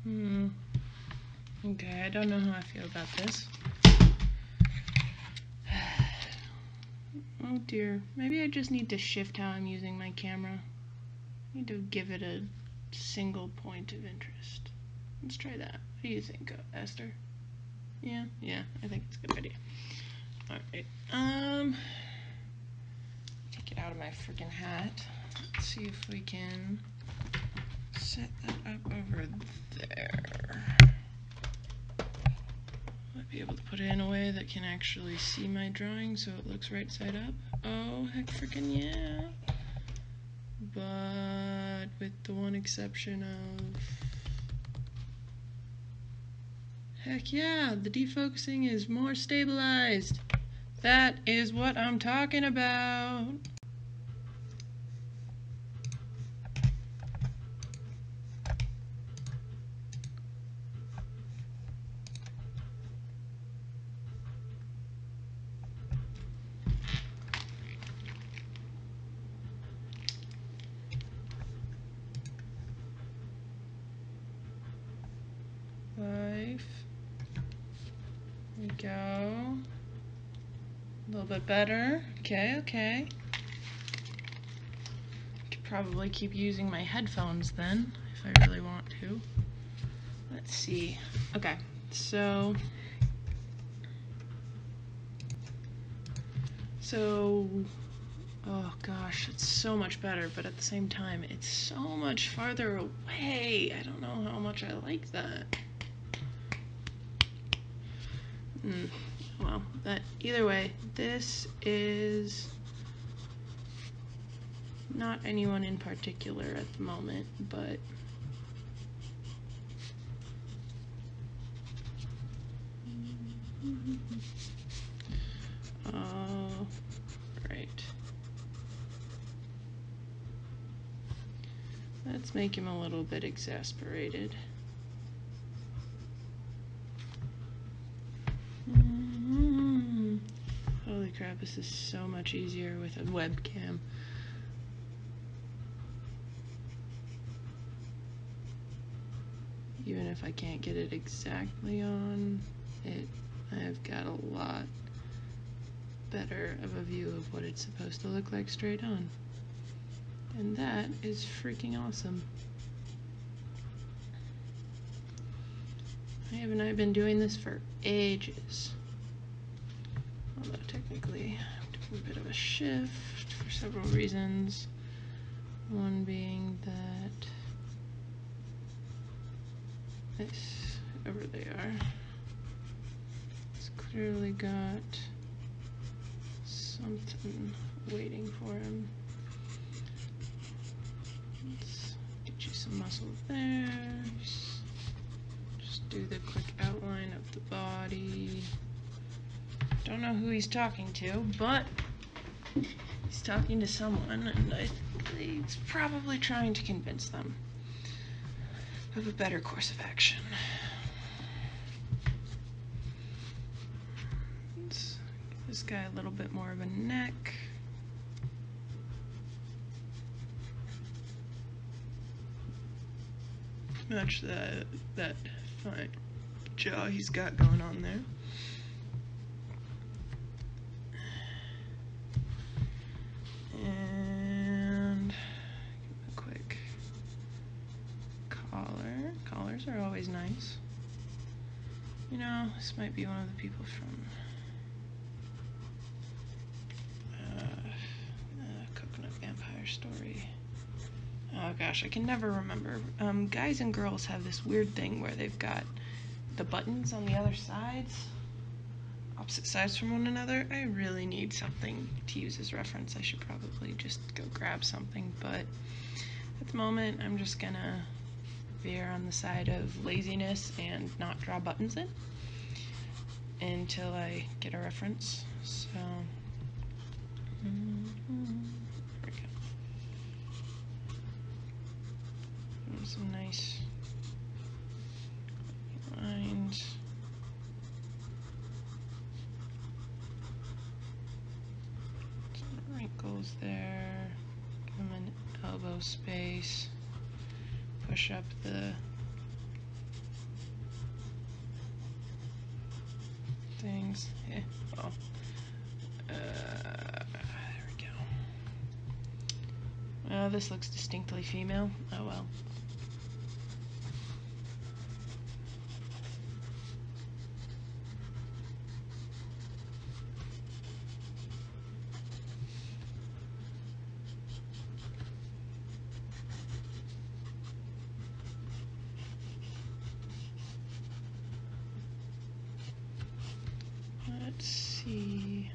Okay, I don't know how I feel about this. Oh dear. Maybe I just need to shift how I'm using my camera. I need to give it a single point of interest. Let's try that. What do you think, Esther? Yeah, I think it's a good idea. Alright, take it out of my freaking hat. Let's see if we can set that up over there. Might be able to put it in a way that can actually see my drawing so it looks right side up. Oh, heck freaking yeah. But with the one exception of... Heck yeah, the defocusing is more stabilized. That is what I'm talking about. Life. There we go. A little bit better. Okay. Could probably keep using my headphones then, if I really want to. Let's see. Okay, so oh gosh, it's so much better, but at the same time, it's so much farther away. I don't know how much I like that. Well, either way, this is not anyone in particular at the moment, but right. Let's make him a little bit exasperated. Holy crap, this is so much easier with a webcam. Even if I can't get it exactly on it, I've got a lot better of a view of what it's supposed to look like straight on. And that is freaking awesome. Haven't I been doing this for ages? Although technically I'm doing a bit of a shift for several reasons. One being that this, whoever they are, has clearly got something waiting for him. Let's get you some muscle there. Just do the quick outline of the body. Don't know who he's talking to, but he's talking to someone, and I think he's probably trying to convince them of a better course of action. Let's give this guy a little bit more of a neck. Match that fine jaw he's got going on there. And a quick collar. Collars are always nice. You know, this might be one of the people from Coconut Vampire Story. Oh gosh, I can never remember. Guys and girls have this weird thing where they've got the buttons on the other sides, opposite sides from one another. I really need something to use as reference. I should probably just go grab something, but at the moment I'm just gonna veer on the side of laziness and not draw buttons in until I get a reference. So there we go. Some nice lines. Some wrinkles there. Give them an elbow space. Push up the things. Well, there we go. Well, this looks distinctly female. Oh well. Let's see.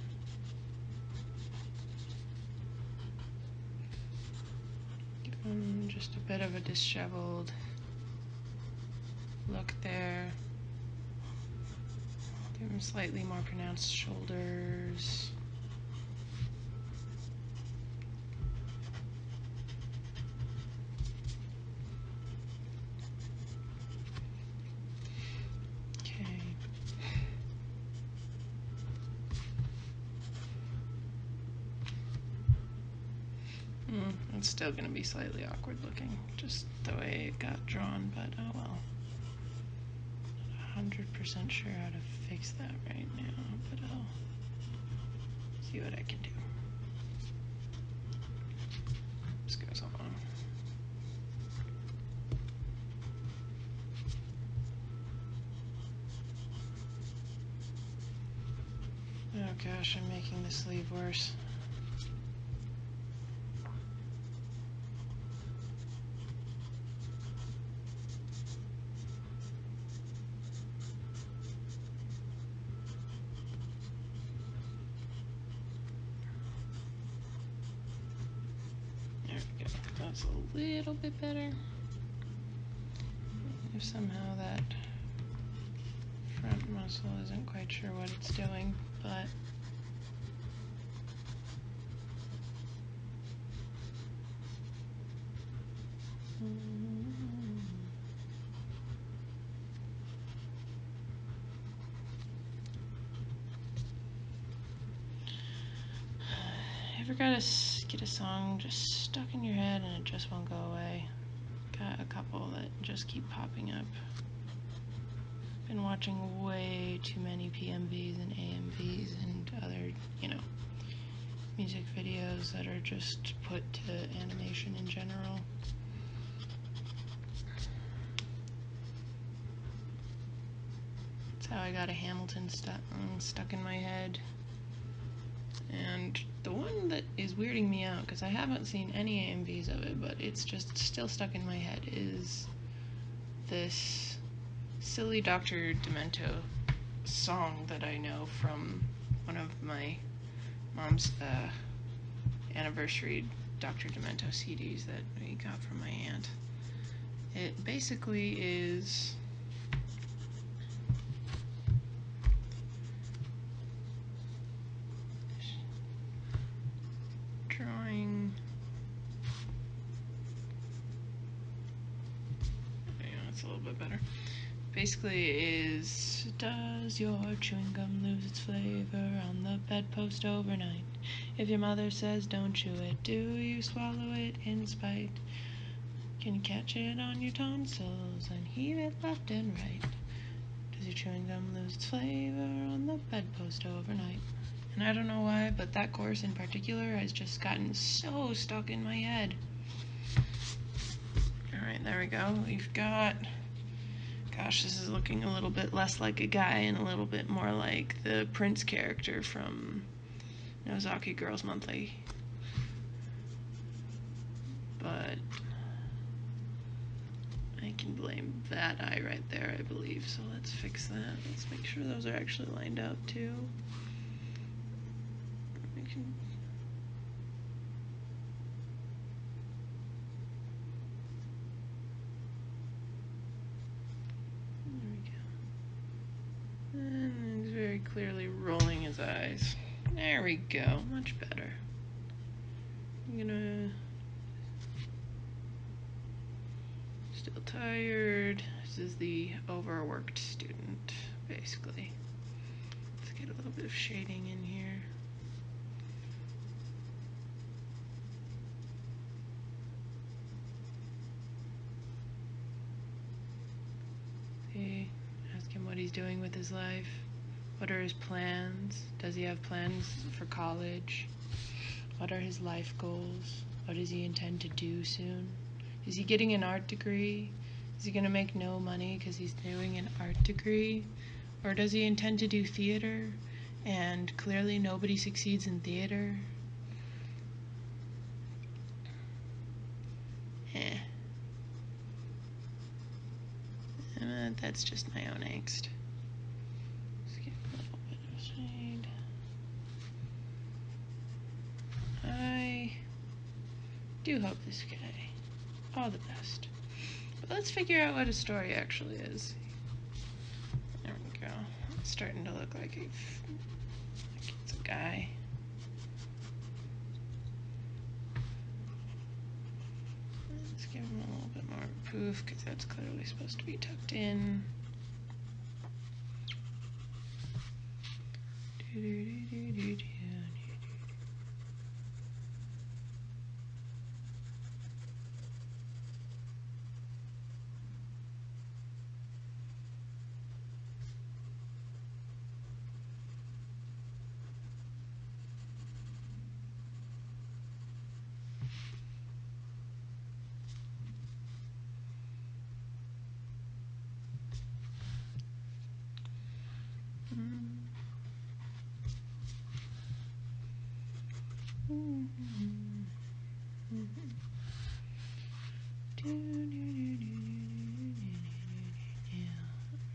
Just a bit of a disheveled look there. Give him slightly more pronounced shoulders. Okay. It's still going to be slightly awkward looking, just the way it got drawn, but oh well. Not 100% sure how to fix that right now, but I'll see what I can do. This goes on. Oh gosh, I'm making the sleeve worse. There we go. That's a little bit better. If somehow that front muscle isn't quite sure what it's doing, but ever got to get a song just stuck in your head and it just won't go away? Got a couple that just keep popping up. Been watching way too many PMVs and AMVs and other, music videos that are just put to animation in general. That's how I got a Hamilton stuck in my head. And the one that is weirding me out, because I haven't seen any AMVs of it, but it's just still stuck in my head, is this silly Dr. Demento song that I know from one of my mom's anniversary Dr. Demento CDs that we got from my aunt. It basically is drawing. That's a little bit better. Basically is, does your chewing gum lose its flavor on the bedpost overnight? If your mother says don't chew it, do you swallow it in spite? Can you catch it on your tonsils and heave it left and right? Does your chewing gum lose its flavor on the bedpost overnight? And I don't know why, but that chorus in particular has just gotten so stuck in my head. Alright, there we go. We've got... Gosh, this is looking a little bit less like a guy and a little bit more like the Prince character from Nozaki Girls Monthly. But I can blame that eye right there, I believe. So let's fix that. Let's make sure those are actually lined up too. And he's very clearly rolling his eyes. There we go, much better. I'm gonna... Still tired. This is the overworked student, basically. Let's get a little bit of shading in here. See, ask him what he's doing with his life. What are his plans? Does he have plans for college? What are his life goals? What does he intend to do soon? Is he getting an art degree? Is he going to make no money because he's doing an art degree? Or does he intend to do theater? And clearly nobody succeeds in theater. That's just my own angst. Let's get a little bit of shade. I do hope this guy all the best. But let's figure out what his story actually is. There we go. It's starting to look like it's a guy. Let's give him a little bit more of a poof, because that's clearly supposed to be tucked in.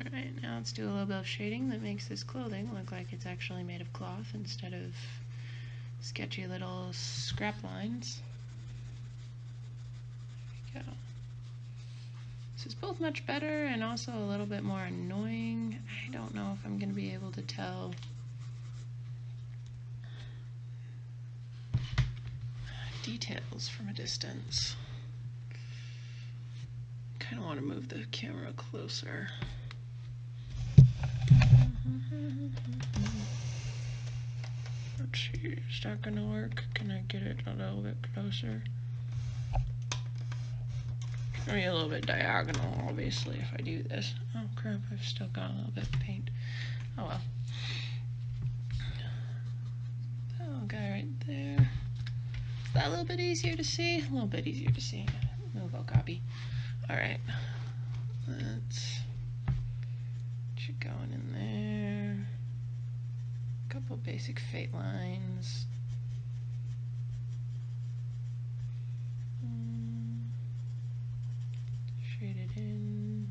Alright, now let's do a little bit of shading that makes this clothing look like it's actually made of cloth instead of sketchy little scrap lines. There we go. This is both much better and also a little bit more annoying. I don't know if I'm going to be able to tell details from a distance. I kind of want to move the camera closer. Let's see, is that going to work? Can I get it a little bit closer? Maybe a little bit diagonal, obviously, if I do this. Oh crap, I've still got a little bit of paint. Oh well. That little guy right there. Is that a little bit easier to see? A little bit easier to see. Move, I'll copy. Alright. Let's get you going in there. A couple basic fate lines. Shade it in.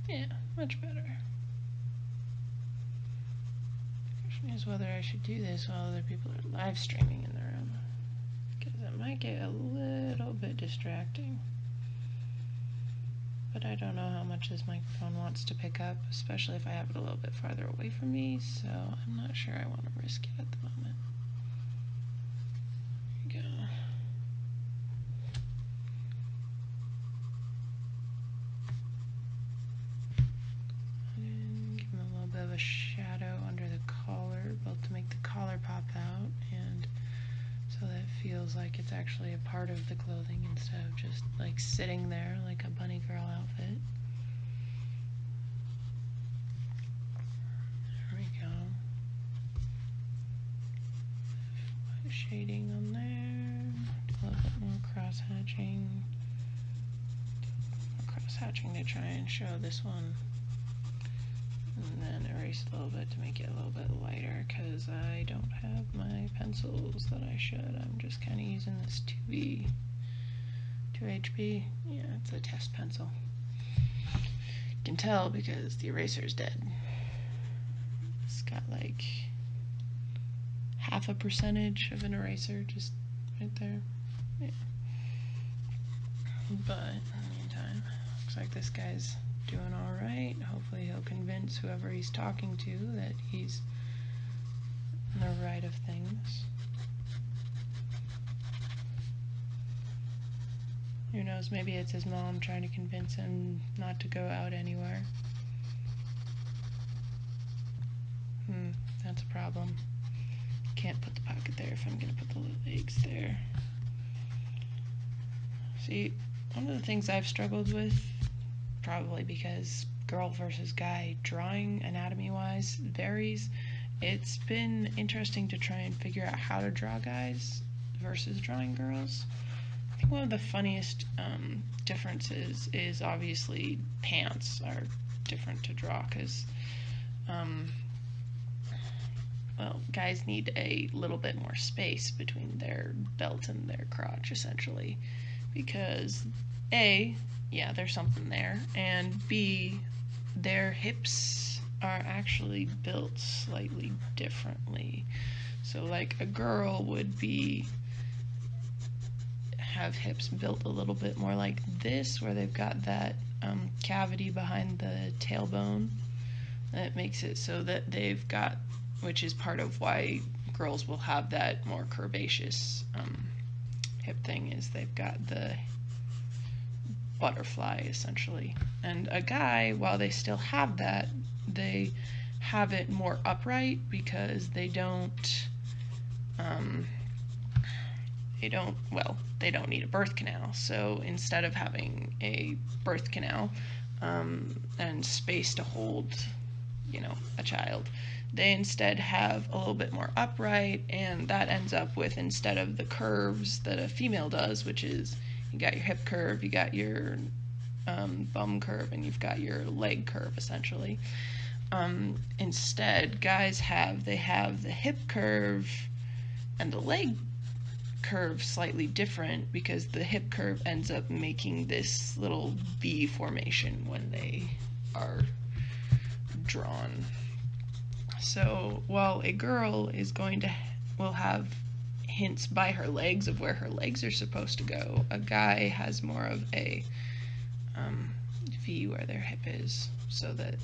Yeah, much better. The question is whether I should do this while other people are live streaming in the room, because it might get a little bit distracting. But I don't know how much this microphone wants to pick up, especially if I have it a little bit farther away from me, so I'm not sure I want to risk it at the moment. There we go. And give him a little bit of a shadow under the collar, both to make the collar pop out and so that it feels like it's actually a part of the clothing instead of just like sitting there like a bunny girl outfit. There we go. White shading on there. Do a little bit more cross-hatching. Cross-hatching to try and show this one. And then erase a little bit to make it a little bit lighter because I don't have my pencils that I should. I'm just kind of using this 2B, 2HB. Yeah, it's a test pencil. You can tell because the eraser's dead. It's got like 0.5% of an eraser just right there. Yeah. But in the meantime, looks like this guy's doing alright. Hopefully he'll convince whoever he's talking to that he's in the right of things. Who knows, maybe it's his mom trying to convince him not to go out anywhere. that's a problem. Can't put the pocket there if I'm gonna put the legs there. See, one of the things I've struggled with, probably because girl versus guy drawing anatomy-wise varies, it's been interesting to try and figure out how to draw guys versus drawing girls. I think one of the funniest differences is obviously pants are different to draw because, well, guys need a little bit more space between their belt and their crotch, essentially, because A, yeah, there's something there, and B, their hips are actually built slightly differently. So, like, a girl would have hips built a little bit more like this, where they've got that cavity behind the tailbone that makes it so that they've got, which is part of why girls will have that more curvaceous hip thing, is they've got the butterfly essentially. And a guy, while they still have that, they have it more upright because they don't need a birth canal. So instead of having a birth canal and space to hold, a child, they instead have a little bit more upright, and that ends up with, instead of the curves that a female does, which is you got your hip curve, you got your bum curve, and you've got your leg curve essentially. Instead, guys have the hip curve and the leg curve slightly different, because the hip curve ends up making this little V formation when they are drawn. So while a girl will have hints by her legs of where her legs are supposed to go, a guy has more of a V where their hip is, so that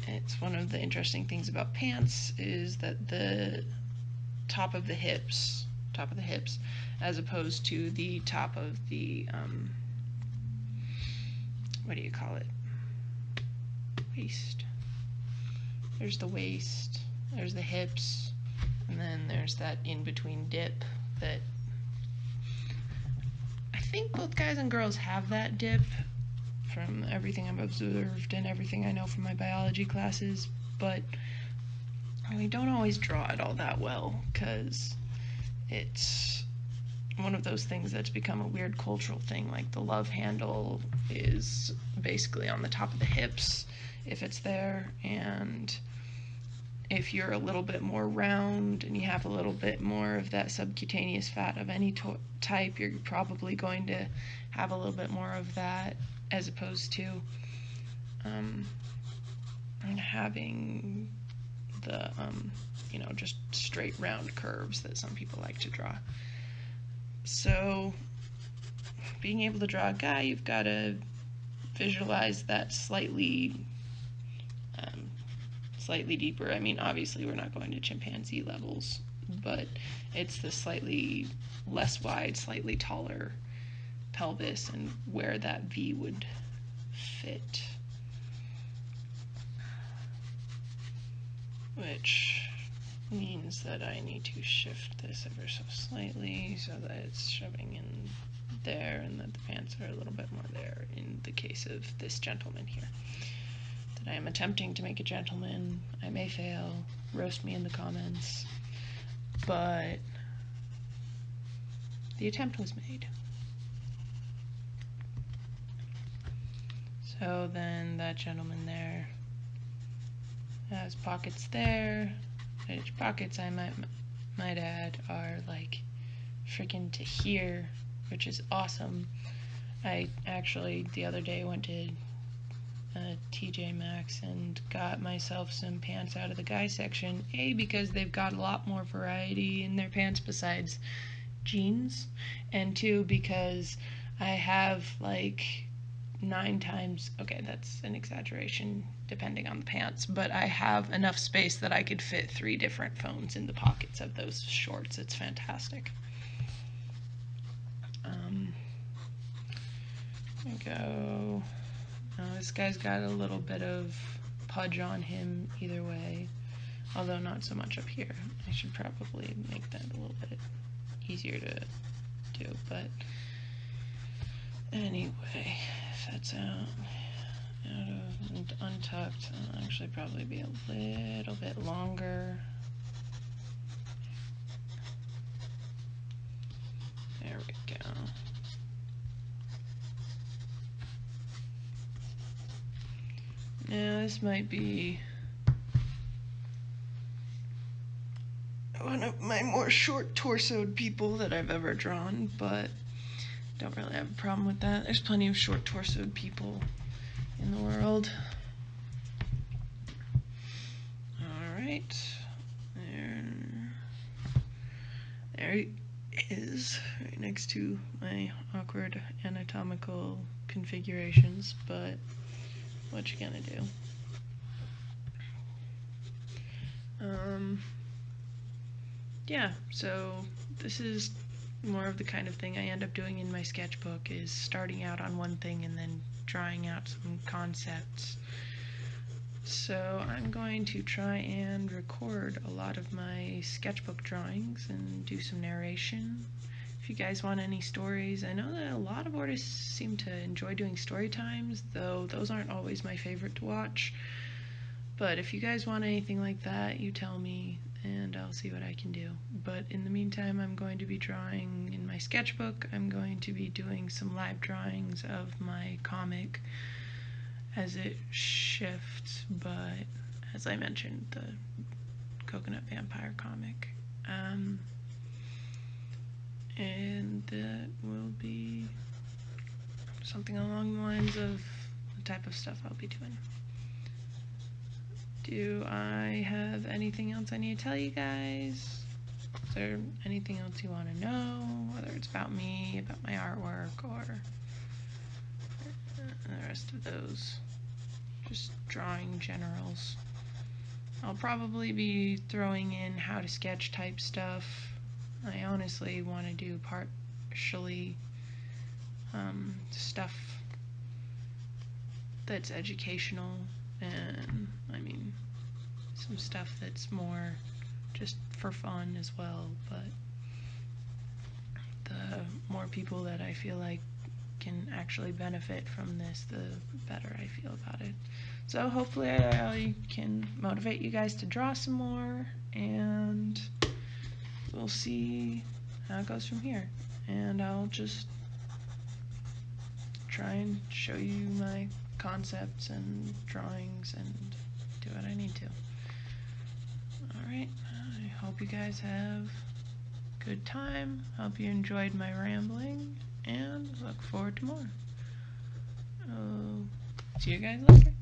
it's one of the interesting things about pants is that the top of the hips, as opposed to the top of the what do you call it? Waist. There's the waist, there's the hips, and then there's that in-between dip that I think both guys and girls have that dip from everything I've observed and everything I know from my biology classes, but we don't always draw it all that well because it's one of those things that's become a weird cultural thing. Like the love handle is basically on the top of the hips if it's there, and if you're a little bit more round and you have a little bit more of that subcutaneous fat of any type, you're probably going to have a little bit more of that, as opposed to having the just straight round curves that some people like to draw. So being able to draw a guy, you've got to visualize that slightly deeper. I mean, obviously we're not going to chimpanzee levels, but it's the slightly less wide, slightly taller pelvis and where that V would fit. Which means that I need to shift this ever so slightly so that it's shoving in there and that the pants are a little bit more there in the case of this gentleman here. That I am attempting to make a gentleman. I may fail. Roast me in the comments. But the attempt was made. So then that gentleman there has pockets there, which pockets I might add are like freaking to here, which is awesome. I actually the other day went to TJ Maxx and got myself some pants out of the guy section, A, because they've got a lot more variety in their pants besides jeans, and 2, because I have like 9 times, okay, that's an exaggeration depending on the pants, but I have enough space that I could fit 3 different phones in the pockets of those shorts. It's fantastic. There we go. This guy's got a little bit of pudge on him either way, although not so much up here. I should probably make that a little bit easier to do, but anyway, if that's out of and untucked, I'll actually probably be a little bit longer. There we go. Now this might be one of my more short torsoed people that I've ever drawn, but don't really have a problem with that. There's plenty of short torsoed people in the world. Alright. There he is, right next to my awkward anatomical configurations, but what you gonna do? Yeah, so this is more of the kind of thing I end up doing in my sketchbook, is starting out on one thing and then drawing out some concepts. So I'm going to try and record a lot of my sketchbook drawings and do some narration. If you guys want any stories, I know that a lot of artists seem to enjoy doing story times, though those aren't always my favorite to watch. But if you guys want anything like that, you tell me and I'll see what I can do. But in the meantime, I'm going to be drawing in my sketchbook. I'm going to be doing some live drawings of my comic as it shifts, but as I mentioned, the Coconut Vampire comic. And that will be something along the lines of the type of stuff I'll be doing. Do I have anything else I need to tell you guys? Is there anything else you want to know, whether it's about me, about my artwork, or the rest of those just drawing generals? I'll probably be throwing in how to sketch type stuff. I honestly want to do partially stuff that's educational, and I mean some stuff that's more just for fun as well, but the more people that I feel like can actually benefit from this, the better I feel about it. So hopefully I can motivate you guys to draw some more, and we'll see how it goes from here. And I'll just try and show you my concepts and drawings and do what I need to. Alright, I hope you guys have a good time. Hope you enjoyed my rambling, and look forward to more. See you guys later.